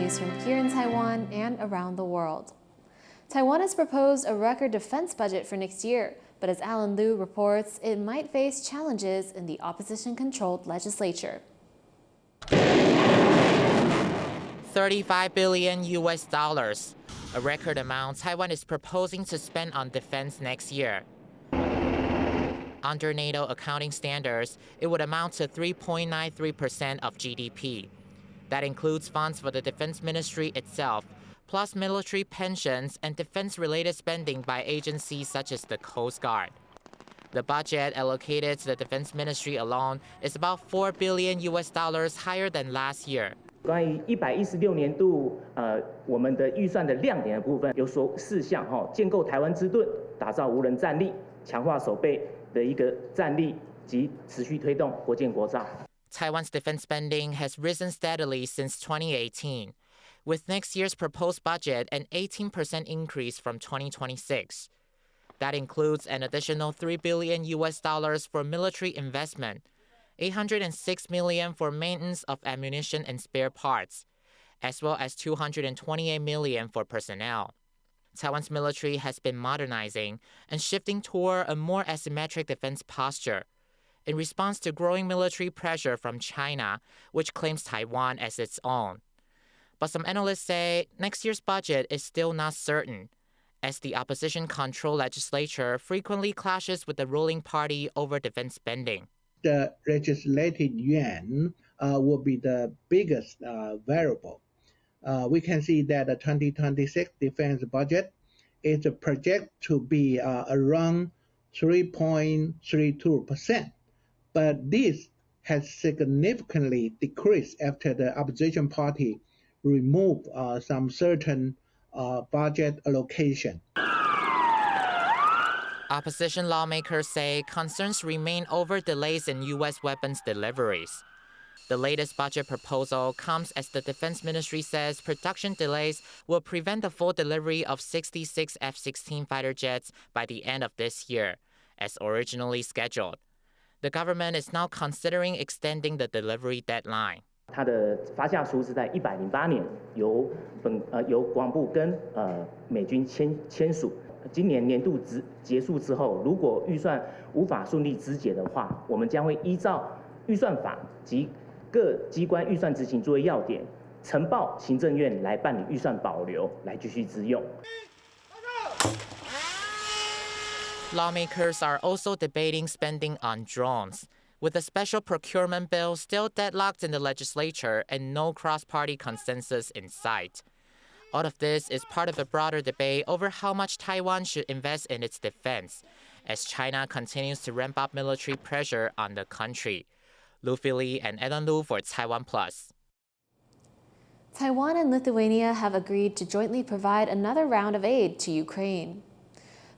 news from here in Taiwan and around the world. Taiwan has proposed a record defense budget for next year, but as Alan Liu reports, it might face challenges in the opposition-controlled legislature. 35 billion US dollars, a record amount Taiwan is proposing to spend on defense next year. Under NATO accounting standards, it would amount to 3.93% of GDP. That includes funds for the Defense Ministry itself, plus military pensions and defense-related spending by agencies such as the Coast Guard. The budget allocated to the Defense Ministry alone is about 4 billion US dollars higher than last year. 关于116年度我们的预算的亮点的部分有4项建构台湾之盾，打造无人战力，强化守备的一个战力及持续推动国建国造。 Taiwan's defense spending has risen steadily since 2018, with next year's proposed budget an 18% increase from 2026. That includes an additional 3 billion US dollars for military investment, 806 million for maintenance of ammunition and spare parts, as well as 228 million for personnel. Taiwan's military has been modernizing and shifting toward a more asymmetric defense posture in response to growing military pressure from China, which claims Taiwan as its own. But some analysts say next year's budget is still not certain, as the opposition-controlled legislature frequently clashes with the ruling party over defense spending. The legislative yuan will be the biggest variable. We can see that the 2026 defense budget is projected to be around 3.32%. But this has significantly decreased after the opposition party removed some certain budget allocation. Opposition lawmakers say concerns remain over delays in U.S. weapons deliveries. The latest budget proposal comes as the Defense Ministry says production delays will prevent the full delivery of 66 F-16 fighter jets by the end of this year, as originally scheduled. The government is now considering extending the delivery deadline. 它的发下书是在108年由国防部跟美军签署。今年年度结束之后，如果预算无法顺利肢解的话，我们将会依照预算法及各机关预算执行作业要点，呈报行政院来办理预算保留，来继续支用。 Lawmakers are also debating spending on drones, with a special procurement bill still deadlocked in the legislature and no cross-party consensus in sight. All of this is part of a broader debate over how much Taiwan should invest in its defense, as China continues to ramp up military pressure on the country. Lu Fili and Alan Liu for TaiwanPlus. Taiwan and Lithuania have agreed to jointly provide another round of aid to Ukraine.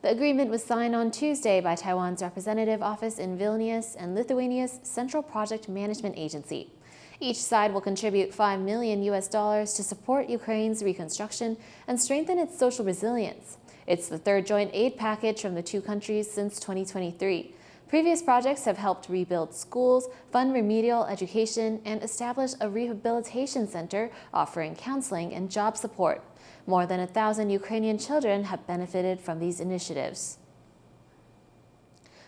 The agreement was signed on Tuesday by Taiwan's representative office in Vilnius and Lithuania's Central Project Management Agency. Each side will contribute $5 million to support Ukraine's reconstruction and strengthen its social resilience. It's the third joint aid package from the two countries since 2023. Previous projects have helped rebuild schools, fund remedial education, and establish a rehabilitation center offering counseling and job support. More than 1,000 Ukrainian children have benefited from these initiatives.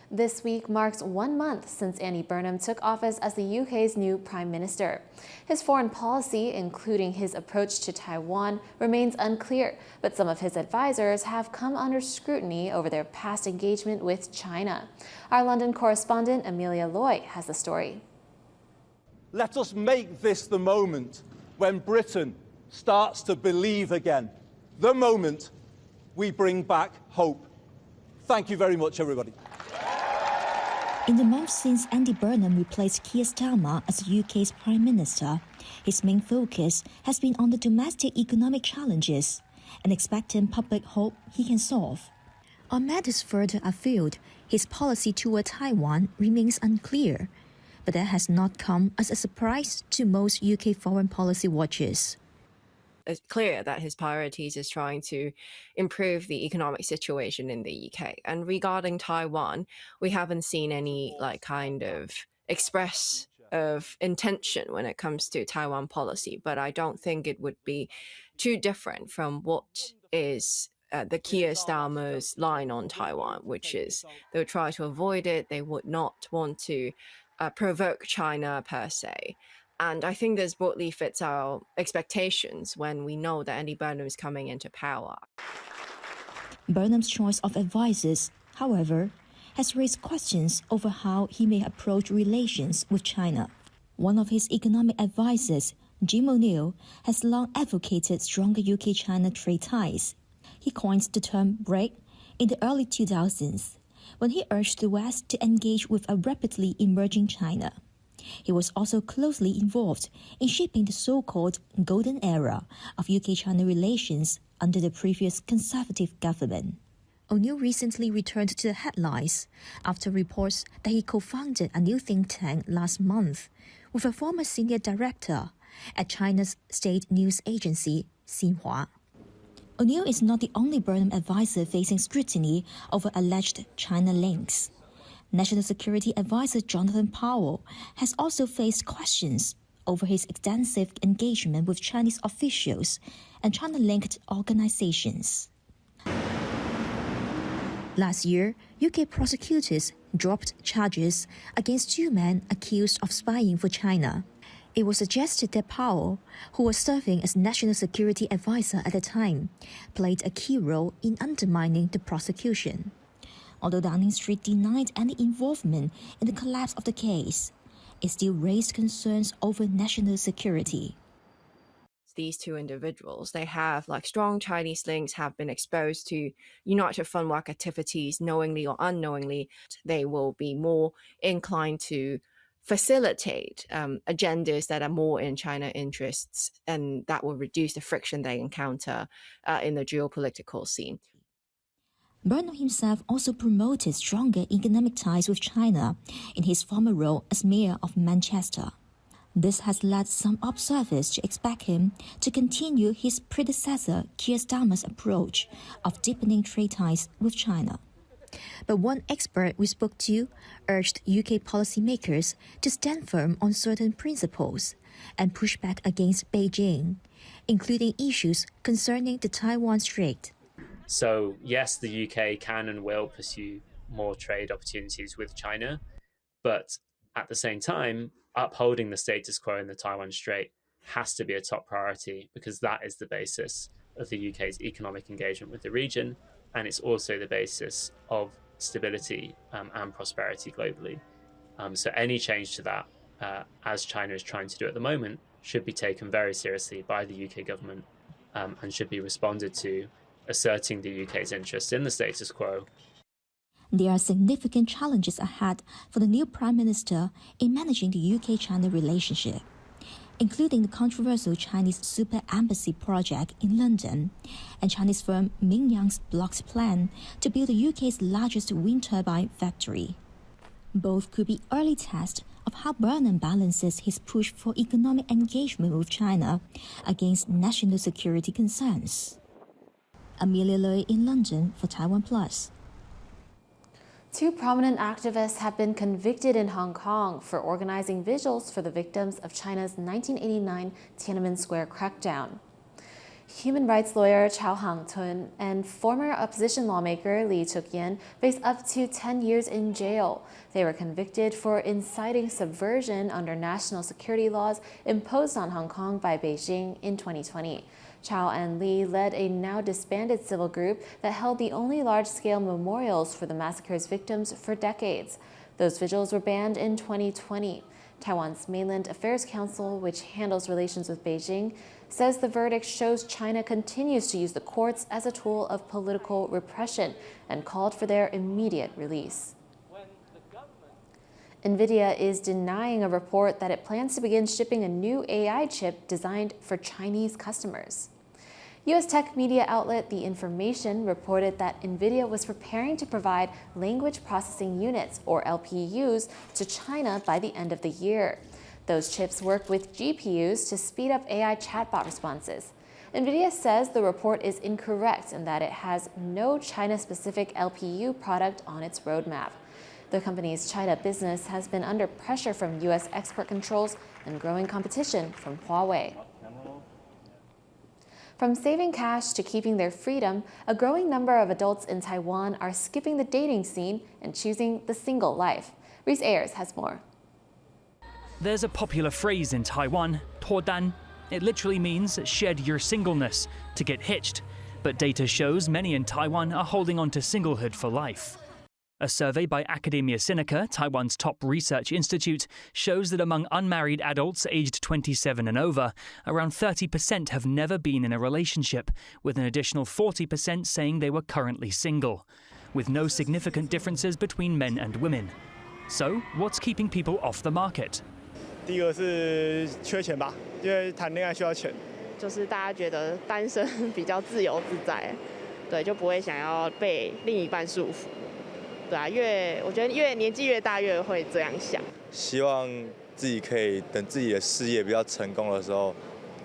This week marks 1 month since Burnham took office as the UK's new Prime Minister. His foreign policy, including his approach to Taiwan, remains unclear, but some of his advisors have come under scrutiny over their past engagement with China. Our London correspondent Amelia Loy has the story. Let us make this the moment when Britain starts to believe again. The moment we bring back hope. Thank you very much, everybody. In the month since Burnham replaced Keir Starmer as the UK's Prime Minister, his main focus has been on the domestic economic challenges and expecting public hope he can solve. On matters further afield, his policy toward Taiwan remains unclear, but that has not come as a surprise to most UK foreign policy watchers. It's clear that his priorities is trying to improve the economic situation in the UK. And regarding Taiwan, we haven't seen any kind of express of intention when it comes to Taiwan policy, but I don't think it would be too different from what is the Keir Starmer's line on Taiwan, which is they'll try to avoid it. They would not want to provoke China per se. And I think this broadly fits our expectations when we know that Andy Burnham is coming into power. Burnham's choice of advisors, however, has raised questions over how he may approach relations with China. One of his economic advisors, Jim O'Neill, has long advocated stronger UK-China trade ties. He coined the term break in the early 2000s, when he urged the West to engage with a rapidly emerging China. He was also closely involved in shaping the so-called golden era of UK-China relations under the previous Conservative government. O'Neill recently returned to the headlines after reports that he co-founded a new think tank last month with a former senior director at China's state news agency, Xinhua. O'Neill is not the only Burnham advisor facing scrutiny over alleged China links. National Security Advisor Jonathan Powell has also faced questions over his extensive engagement with Chinese officials and China-linked organizations. Last year, UK prosecutors dropped charges against 2 men accused of spying for China. It was suggested that Powell, who was serving as National Security Advisor at the time, played a key role in undermining the prosecution. Although Downing Street denied any involvement in the collapse of the case, it still raised concerns over national security. These two individuals, they have strong Chinese links, have been exposed to United Front work activities knowingly or unknowingly. They will be more inclined to facilitate agendas that are more in China interests, and that will reduce the friction they encounter in the geopolitical scene. Burnham himself also promoted stronger economic ties with China in his former role as mayor of Manchester. This has led some observers to expect him to continue his predecessor Keir Starmer's approach of deepening trade ties with China. But one expert we spoke to urged UK policymakers to stand firm on certain principles and push back against Beijing, including issues concerning the Taiwan Strait. So yes, the UK can and will pursue more trade opportunities with China, but at the same time, upholding the status quo in the Taiwan Strait has to be a top priority, because that is the basis of the UK's economic engagement with the region, and it's also the basis of stability and prosperity globally. So any change to that, as China is trying to do at the moment, should be taken very seriously by the UK government and should be responded to, asserting the UK's interest in the status quo. There are significant challenges ahead for the new Prime Minister in managing the UK-China relationship, including the controversial Chinese super embassy project in London and Chinese firm Mingyang's blocked plan to build the UK's largest wind turbine factory. Both could be early tests of how Burnham balances his push for economic engagement with China against national security concerns. Amelia Loy in London for TaiwanPlus. 2 prominent activists have been convicted in Hong Kong for organizing vigils for the victims of China's 1989 Tiananmen Square crackdown. Human rights lawyer Chow Hang-tun and former opposition lawmaker Lee Chuk-yen face up to 10 years in jail. They were convicted for inciting subversion under national security laws imposed on Hong Kong by Beijing in 2020. Chow and Lee led a now disbanded civil group that held the only large-scale memorials for the massacre's victims for decades. Those vigils were banned in 2020. Taiwan's Mainland Affairs Council, which handles relations with Beijing, says the verdict shows China continues to use the courts as a tool of political repression and called for their immediate release. Nvidia is denying a report that it plans to begin shipping a new AI chip designed for Chinese customers. U.S. tech media outlet The Information reported that Nvidia was preparing to provide language processing units, or LPUs, to China by the end of the year. Those chips work with GPUs to speed up AI chatbot responses. Nvidia says the report is incorrect and that it has no China-specific LPU product on its roadmap. The company's China business has been under pressure from U.S. export controls and growing competition from Huawei. From saving cash to keeping their freedom, a growing number of adults in Taiwan are skipping the dating scene and choosing the single life. Reese Ayers has more. There's a popular phrase in Taiwan, 脱单. It literally means shed your singleness, to get hitched. But data shows many in Taiwan are holding on to singlehood for life. A survey by Academia Sinica, Taiwan's top research institute, shows that among unmarried adults aged 27 and over, around 30% have never been in a relationship, with an additional 40% saying they were currently single, with no significant differences between men and women. So, what's keeping people off the market? 第一个是缺钱吧，因为谈恋爱需要钱。就是大家觉得单身比较自由自在，对，就不会想要被另一半束缚。对啊，我觉得越年纪越大越会这样想。希望自己可以等自己的事业比较成功的时候，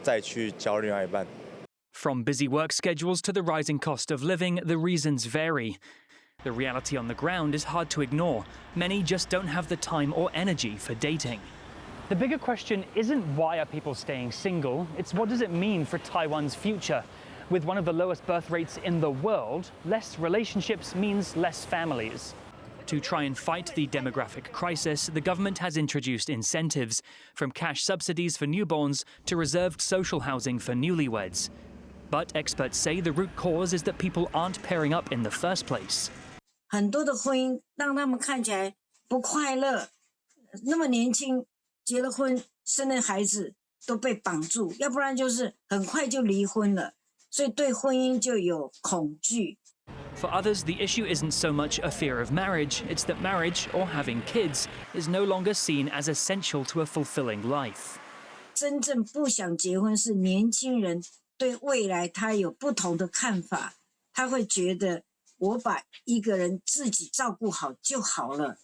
再去交另外一半。From busy work schedules to the rising cost of living, the reasons vary. The reality on the ground is hard to ignore. Many just don't have the time or energy for dating. The bigger question isn't why are people staying single, it's what does it mean for Taiwan's future? With one of the lowest birth rates in the world, less relationships means less families. To try and fight the demographic crisis, the government has introduced incentives, from cash subsidies for newborns to reserved social housing for newlyweds. But experts say the root cause is that people aren't pairing up in the first place. 很多的婚姻让他们看起来不快乐，那么年轻结了婚生了孩子都被绑住，要不然就是很快就离婚了，所以对婚姻就有恐惧。 For others, the issue isn't so much a fear of marriage, it's that marriage, or having kids, is no longer seen as essential to a fulfilling life. 真正不想结婚是年轻人对未来他有不同的看法，他会觉得我把一个人自己照顾好就好了。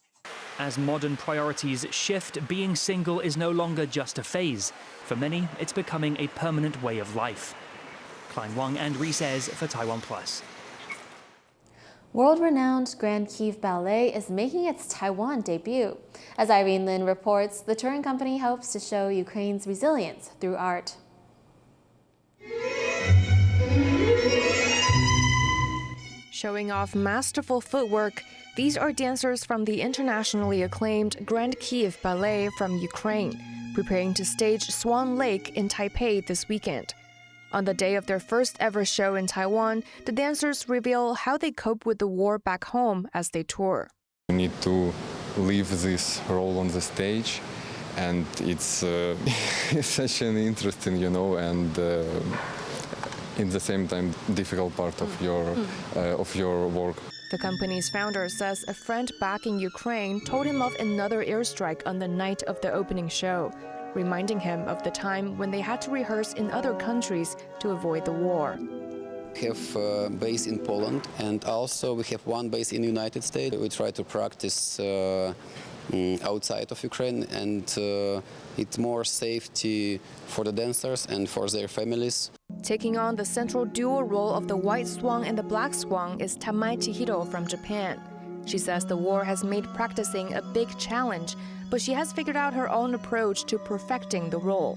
As modern priorities shift, being single is no longer just a phase. For many, it's becoming a permanent way of life. Wong and Reese Ayers for TaiwanPlus. World-renowned Grand Kyiv Ballet is making its Taiwan debut. As Irene Lin reports, the touring company hopes to show Ukraine's resilience through art. Showing off masterful footwork, these are dancers from the internationally acclaimed Grand Kyiv Ballet from Ukraine, preparing to stage Swan Lake in Taipei this weekend. On the day of their first ever show in Taiwan, the dancers reveal how they cope with the war back home as they tour. You need to live this role on the stage, and it's such an interesting, and in the same time difficult part of your work. The company's founder says a friend back in Ukraine told him of another airstrike on the night of the opening show, reminding him of the time when they had to rehearse in other countries to avoid the war. We have a base in Poland, and also we have one base in the United States. We try to practice outside of Ukraine, and it's more safety for the dancers and for their families. Taking on the central dual role of the white swan and the black swan is Tamai Chihiro from Japan. She says the war has made practicing a big challenge, but she has figured out her own approach to perfecting the role.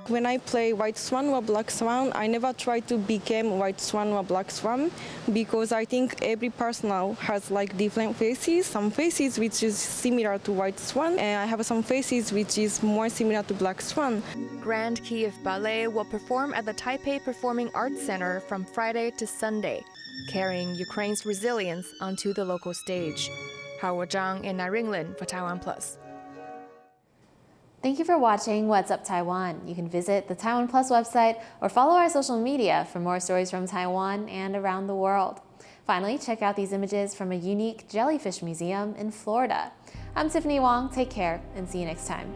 When I play white swan or black swan, I never try to become white swan or black swan, because I think every person now has like different faces. Some faces which is similar to white swan, and I have some faces which is more similar to black swan. Grand Kyiv Ballet will perform at the Taipei Performing Arts Center from Friday to Sunday, carrying Ukraine's resilience onto the local stage. Howard Zhang and Irene Lin for TaiwanPlus. Thank you for watching What's Up Taiwan. You can visit the TaiwanPlus website or follow our social media for more stories from Taiwan and around the world. Finally, check out these images from a unique jellyfish museum in Florida. I'm Tiffany Wong. Take care and see you next time.